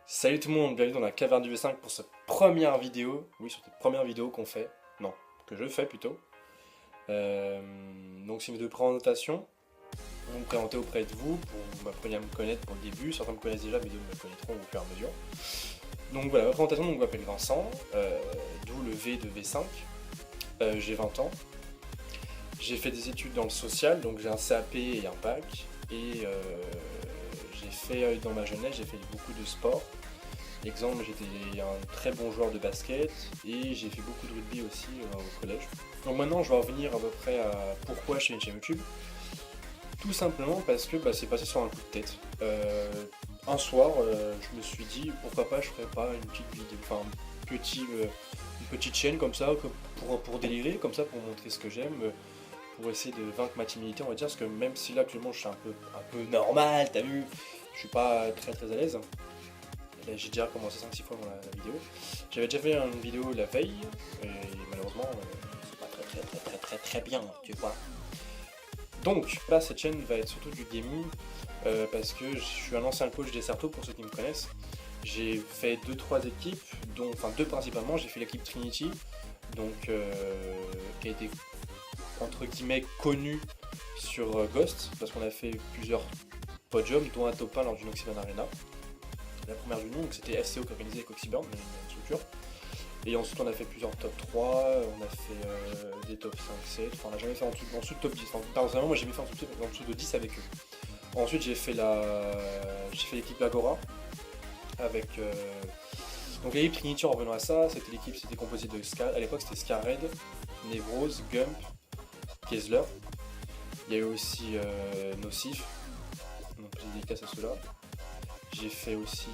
Salut tout le monde, bienvenue dans la caverne du V5 pour cette première vidéo. Oui, sur cette première vidéo qu'on fait. Non, que je fais plutôt. Donc c'est une vidéo de présentation. Je vais me présenter auprès de vous pour que vous m'appreniez à me connaître pour le début. Certains me connaissent déjà, mais d'autres me connaîtront au fur et à mesure. Donc voilà, ma présentation, donc, je m'appelle Vincent, d'où le V de V5. J'ai 20 ans. J'ai fait des études dans le social, donc j'ai un CAP et un bac. Et j'ai fait, dans ma jeunesse, j'ai fait beaucoup de sport. Exemple, j'étais un très bon joueur de basket et j'ai fait beaucoup de rugby aussi au collège. Donc maintenant, je vais revenir à peu près à pourquoi je fais une chaîne YouTube. Tout simplement parce que c'est passé sur un coup de tête. Un soir, je me suis dit pourquoi pas je ferais pas une petite vidéo, enfin une petite chaîne comme ça pour délirer, comme ça pour montrer ce que j'aime, pour essayer de vaincre ma timidité, on va dire, parce que même si là actuellement je suis un peu normal, t'as vu, je suis pas très à l'aise. J'ai déjà commencé 5-6 fois dans la vidéo. J'avais déjà fait une vidéo la veille, et malheureusement, c'est pas très bien, tu vois. Donc, là, cette chaîne va être surtout du gaming, parce que je suis un ancien coach des Certeaux, pour ceux qui me connaissent. J'ai fait 2-3 équipes, dont, enfin 2 principalement. J'ai fait l'équipe Trinity, donc qui a été entre guillemets connue sur Ghost, parce qu'on a fait plusieurs podiums, dont un top 1 lors d'une Oxygen Arena. La première du nom, donc c'était FCO qui organisait avec Oxyburn, une structure. Et ensuite on a fait plusieurs top 3, on a fait des top 5, 7, enfin on n'a jamais fait en dessous de top 10. Enfin, personnellement, moi j'ai jamais fait en dessous de 10 avec eux. Ensuite j'ai fait l'équipe Agora avec donc l'équipe Trinity. En revenant à ça, c'était composé de Ska, à l'époque c'était Scared, Nevrose, Gump, Kessler. Il y a eu aussi Nocif, donc j'ai dédicace à ceux-là. J'ai fait aussi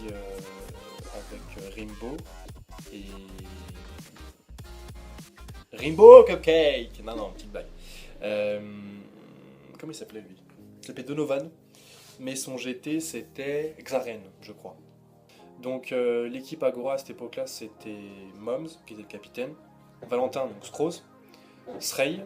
avec Rimbo et... Rimbo Cupcake. Non, petite blague. Comment il s'appelait lui? Il s'appelait Donovan, mais son GT c'était Xaren, je crois. Donc l'équipe Agora à cette époque-là, c'était Moms, qui était le capitaine, Valentin, donc Strauss, Srey,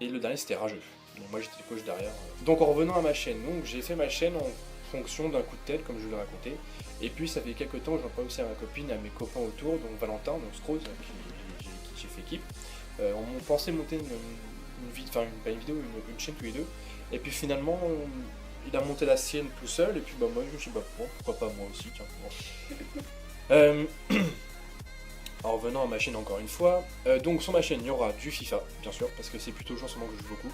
et le dernier c'était Rageux. Donc moi j'étais le coach derrière. Donc en revenant à ma chaîne, donc j'ai fait ma chaîne en fonction d'un coup de tête, comme je vous l'ai raconté. Et puis ça fait quelques temps, j'en parle aussi à ma copine, à mes copains autour, donc Valentin, donc Strauss, qui j'ai fait équipe. On pensait monter pas une vidéo, une chaîne tous les deux. Et puis finalement, il a monté la sienne tout seul, et puis moi je me suis dit pourquoi pas moi aussi, tiens. Bon. En revenant à ma chaîne encore une fois, donc sur ma chaîne il y aura du FIFA, bien sûr, parce que c'est plutôt le jeu en ce moment que je joue beaucoup.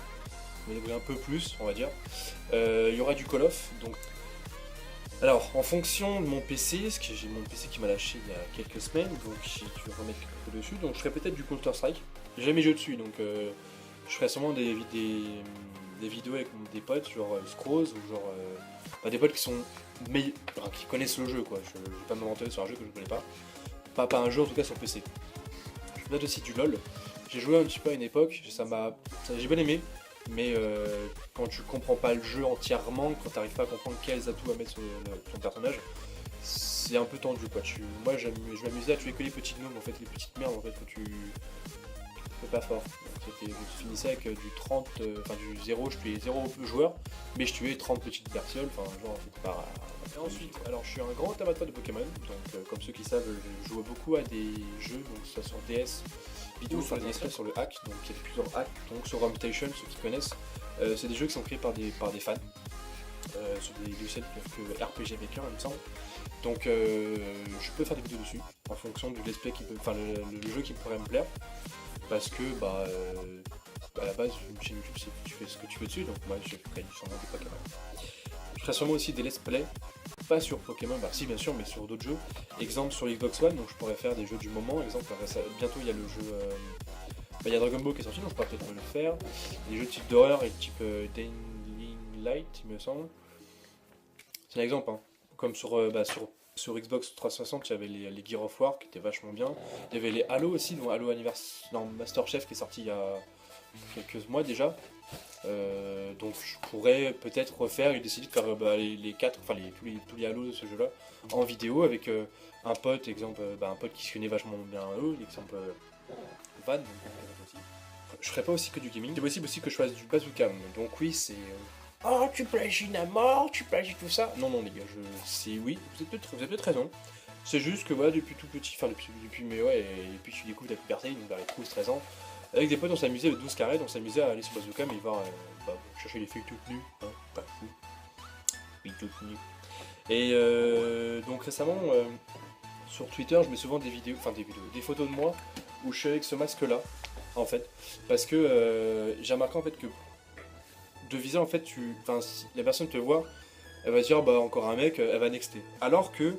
Mais un peu plus, on va dire. Il y aura du Call of, donc. Alors, en fonction de mon PC, parce que j'ai mon PC qui m'a lâché il y a quelques semaines, donc j'ai dû remettre quelque chose dessus, donc je ferai peut-être du Counter-Strike. J'ai jamais joué dessus, donc je ferai sûrement des vidéos avec des potes, genre Scrolls, ou genre des potes qui sont qui connaissent le jeu, quoi. Je vais pas me mentir sur un jeu que je connais pas. Pas un jeu en tout cas sur PC. Je fais aussi du LoL. J'ai joué un petit peu à une époque, j'ai bien aimé. Mais quand tu comprends pas le jeu entièrement, quand t'arrives pas à comprendre quels atouts à mettre sur ton personnage, c'est un peu tendu quoi. Moi je m'amusais à tuer que les petites gnomes en fait, les petites merdes en fait que tu fais pas fort. Je finissais avec du 30, du 0, je tuais 0 joueurs, mais je tuais 30 petites bestioles, enfin genre c'était pas. Et ensuite, alors je suis un grand amateur de Pokémon, donc comme ceux qui savent, je joue beaucoup à des jeux, donc soit sur DS, vidéo sur DS, sur le hack, donc il y a plusieurs hacks, donc sur Rumstation, ceux qui connaissent, c'est des jeux qui sont créés par des fans, sur des logiciels que RPG Maker il me semble. Donc je peux faire des vidéos dessus, en fonction du let's play le jeu qui pourrait me plaire, parce que à la base une chaîne YouTube c'est tu fais ce que tu veux dessus, donc moi je ferai sûrement des Pokémon. Je ferai sûrement aussi des let's play, pas sur Pokémon, si bien sûr, mais sur d'autres jeux. Exemple sur Xbox One, donc je pourrais faire des jeux du moment. Exemple, bientôt il y a le jeu, il y a Dragon Ball qui est sorti, donc je pourrais peut-être le faire. Des jeux type d'horreur et type Dying Light, il me semble. C'est un exemple, hein. Comme sur Xbox 360, il y avait les Gear of War qui étaient vachement bien. Il y avait les Halo aussi, dont Halo Master Chef qui est sorti il y a quelques mois déjà. Donc je pourrais peut-être refaire et décider de faire les 4, tous les Halo de ce jeu-là en vidéo avec un pote, exemple, un pote qui se connaît vachement bien Halo, exemple Van. Je ferai pas aussi que du gaming, c'est possible aussi que je fasse du bazooka, donc oui, c'est Oh, tu plagies à mort, tu plagies tout ça. Non, non, les gars, c'est oui, vous avez peut-être raison. C'est juste que voilà, depuis tout petit, enfin depuis mais ouais, et puis tu découvres la puberté, donc vers les 12-13 ans, avec des potes on s'amusait avec 12 carrés, on s'amusait à aller sur Bazooka mais voir chercher les filles toutes nues, hein, pas fou, filles toutes nues. Et donc récemment, sur Twitter, je mets souvent des vidéos, des photos de moi où je suis avec ce masque-là, en fait, parce que j'ai remarqué en fait que de viser en fait, si la personne te voit, elle va se dire bah encore un mec, elle va nexter. Alors que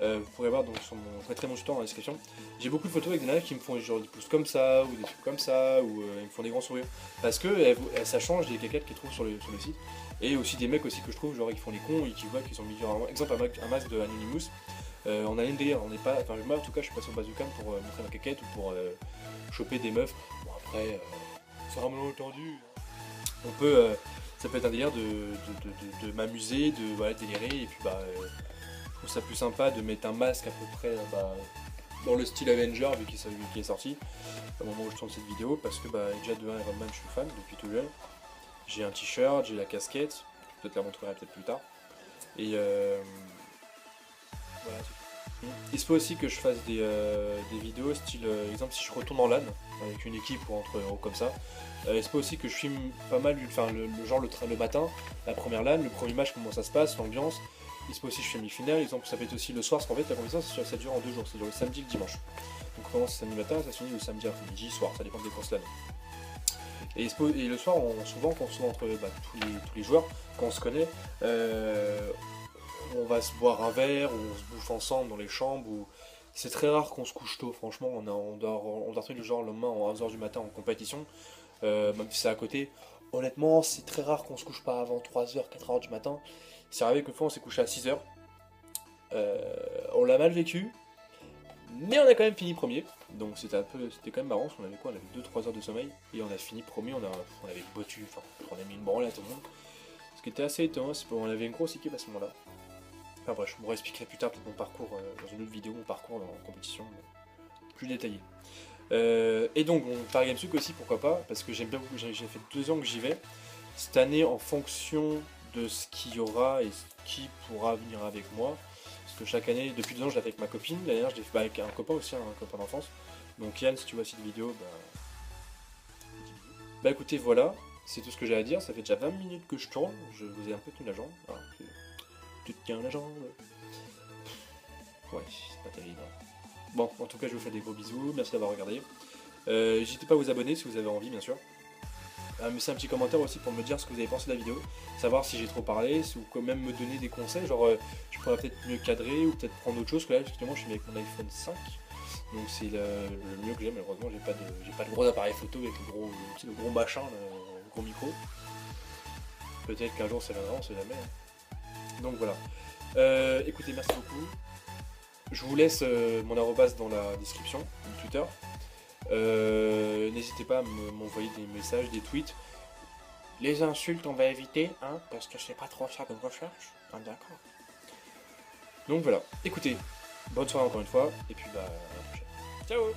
vous pourrez voir donc sur mon, je mettrai mon tuto dans la description. J'ai beaucoup de photos avec des nanas qui me font genre des pouces comme ça, ou des trucs comme ça, ou ils me font des grands sourires. Parce que ça change des caquettes qu'ils trouvent sur le site. Et aussi des mecs aussi que je trouve, genre qui font les cons et qui voient qu'ils ont mis genre, exemple un masque de Anonymous. On a une délire, on n'est pas. Enfin moi en tout cas je suis pas sur Bazooka pour montrer ma caquette ou pour choper des meufs. Bon après, c'est vraiment entendu. On peut. Ça peut être un délire de m'amuser, de voilà, délirer, et puis je trouve ça plus sympa de mettre un masque à peu près dans le style Avenger vu qu'il est sorti au moment où je tourne cette vidéo, parce que déjà de 1 Iron Man je suis fan depuis tout jeune. J'ai un t-shirt, j'ai la casquette, peut-être la montrerai peut-être plus tard. Et voilà, c'est tout. Il se peut aussi que je fasse des vidéos style exemple si je retourne en LAN avec une équipe ou entre héros comme ça. Il se peut aussi que je filme pas mal, enfin le matin, la première LAN, le premier match, comment ça se passe, l'ambiance. Il se peut aussi que je filme les finales, exemple ça peut être aussi le soir, parce qu'en fait la compétition ça dure en 2 jours, ça dure le samedi et le dimanche. Donc on commence le samedi matin, ça se finit le samedi après-midi, soir, ça dépend des courses LAN. Et le soir, souvent quand on se voit entre tous les joueurs, quand on se connaît, on va se boire un verre, ou on se bouffe ensemble dans les chambres, ou c'est très rare qu'on se couche tôt, franchement, on dort le genre le lendemain à 11h du matin en compétition, même si c'est à côté. Honnêtement, c'est très rare qu'on se couche pas avant 3h, 4h du matin. C'est arrivé qu'une fois on s'est couché à 6h. On l'a mal vécu, mais on a quand même fini premier. Donc c'était quand même marrant, parce qu'on avait quoi? On avait 2-3 heures de sommeil, et on a fini premier, on avait bottu, enfin on a mis une branle à tout le monde. Ce qui était assez étonnant, c'est qu'on avait une grosse équipe à ce moment-là. Enfin bref, je vous expliquerai plus tard peut-être mon parcours dans une autre vidéo, mon parcours en compétition plus détaillé. Et donc, par GameSuc aussi, pourquoi pas, parce que j'aime bien beaucoup, j'ai fait 2 ans que j'y vais. Cette année, en fonction de ce qu'il y aura et qui pourra venir avec moi, parce que chaque année, depuis 2 ans, je l'ai fait avec ma copine, l'année dernière, je l'ai fait avec un copain aussi, un copain d'enfance. Donc Yann, si tu vois cette vidéo, écoutez, voilà, c'est tout ce que j'ai à dire, ça fait déjà 20 minutes que je tourne, je vous ai un peu tenu la jambe. Alors, tu te tiens la jambe. Ouais, c'est pas terrible. Bon, en tout cas, je vous fais des gros bisous, merci d'avoir regardé. N'hésitez pas à vous abonner si vous avez envie, bien sûr. À me laisser un petit commentaire aussi pour me dire ce que vous avez pensé de la vidéo, savoir si j'ai trop parlé, ou quand même me donner des conseils, genre je pourrais peut-être mieux cadrer ou peut-être prendre autre chose, que là justement je suis avec mon iPhone 5, donc c'est le mieux que j'ai, malheureusement j'ai pas de gros appareil photo avec le gros machin, le gros micro. Peut-être qu'un jour ça viendra, on sait jamais. Donc voilà. Écoutez, merci beaucoup. Je vous laisse mon arrobase dans la description de Twitter. N'hésitez pas à m'envoyer des messages, des tweets. Les insultes, on va éviter, hein, parce que c'est pas trop ça que je recherche. Ah, d'accord. Donc voilà. Écoutez, bonne soirée encore une fois, et puis à la prochaine. Ciao.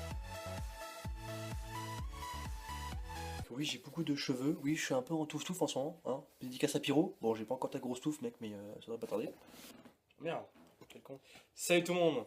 Oui, j'ai beaucoup de cheveux. Oui, je suis un peu en touffe-touffe en ce moment. Hein. Dédicace à Pyro. Bon, j'ai pas encore ta grosse touffe, mec, mais ça devrait pas tarder. Merde, quel con. Salut tout le monde.